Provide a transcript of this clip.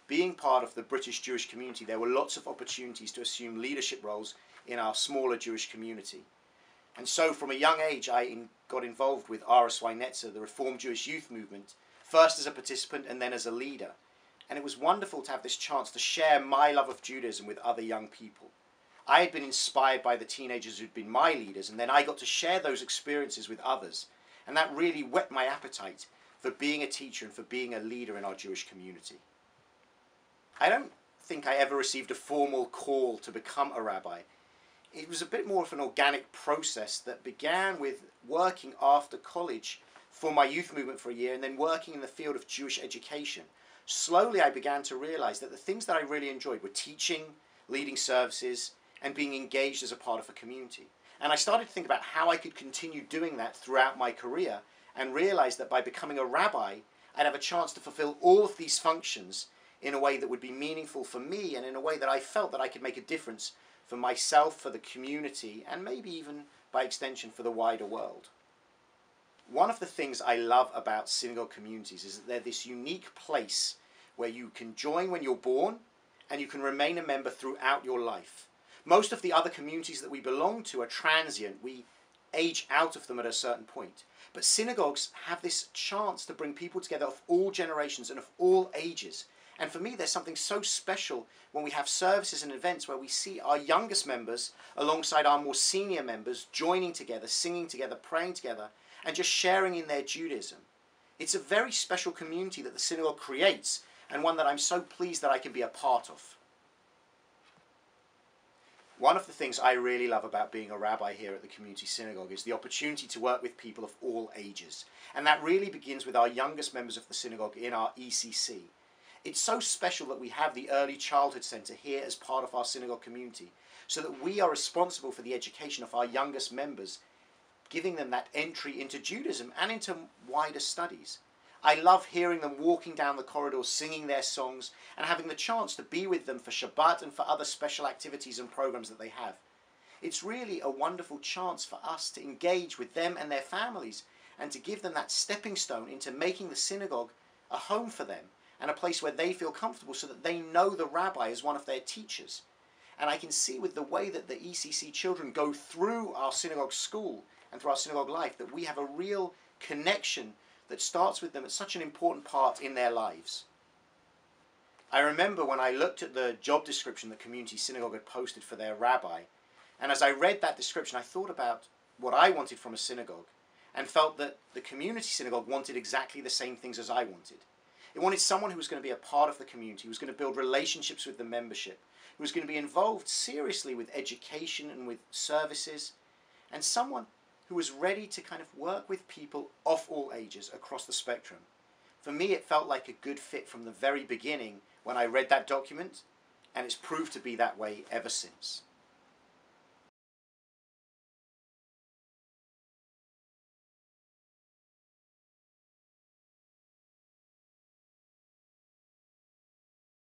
being part of the British Jewish community, there were lots of opportunities to assume leadership roles in our smaller Jewish community. And so from a young age, I got involved with RSY Netzer, the Reformed Jewish Youth Movement, first as a participant and then as a leader. And it was wonderful to have this chance to share my love of Judaism with other young people. I had been inspired by the teenagers who'd been my leaders, and then I got to share those experiences with others. And that really whet my appetite for being a teacher and for being a leader in our Jewish community. I don't think I ever received a formal call to become a rabbi. It was a bit more of an organic process that began with working after college for my youth movement for a year and then working in the field of Jewish education. Slowly I began to realize that the things that I really enjoyed were teaching, leading services, and being engaged as a part of a community. And I started to think about how I could continue doing that throughout my career and realized that by becoming a rabbi, I'd have a chance to fulfill all of these functions in a way that would be meaningful for me and in a way that I felt that I could make a difference for myself, for the community, and maybe even by extension for the wider world. One of the things I love about synagogue communities is that they're this unique place where you can join when you're born and you can remain a member throughout your life. Most of the other communities that we belong to are transient. We age out of them at a certain point. But synagogues have this chance to bring people together of all generations and of all ages. And for me, there's something so special when we have services and events where we see our youngest members alongside our more senior members joining together, singing together, praying together, and just sharing in their Judaism. It's a very special community that the synagogue creates, and one that I'm so pleased that I can be a part of. One of the things I really love about being a rabbi here at the community synagogue is the opportunity to work with people of all ages. And that really begins with our youngest members of the synagogue in our ECC. It's so special that we have the Early Childhood Centre here as part of our synagogue community, so that we are responsible for the education of our youngest members, giving them that entry into Judaism and into wider studies. I love hearing them walking down the corridors, singing their songs, and having the chance to be with them for Shabbat and for other special activities and programs that they have. It's really a wonderful chance for us to engage with them and their families and to give them that stepping stone into making the synagogue a home for them and a place where they feel comfortable so that they know the rabbi as one of their teachers. And I can see with the way that the ECC children go through our synagogue school and through our synagogue life that we have a real connection that starts with them at such an important part in their lives. I remember when I looked at the job description that Community Synagogue had posted for their rabbi, and as I read that description I thought about what I wanted from a synagogue and felt that the Community Synagogue wanted exactly the same things as I wanted. It wanted someone who was going to be a part of the community, who was going to build relationships with the membership, who was going to be involved seriously with education and with services, and someone who was ready to kind of work with people of all ages across the spectrum. For me, it felt like a good fit from the very beginning when I read that document, and it's proved to be that way ever since.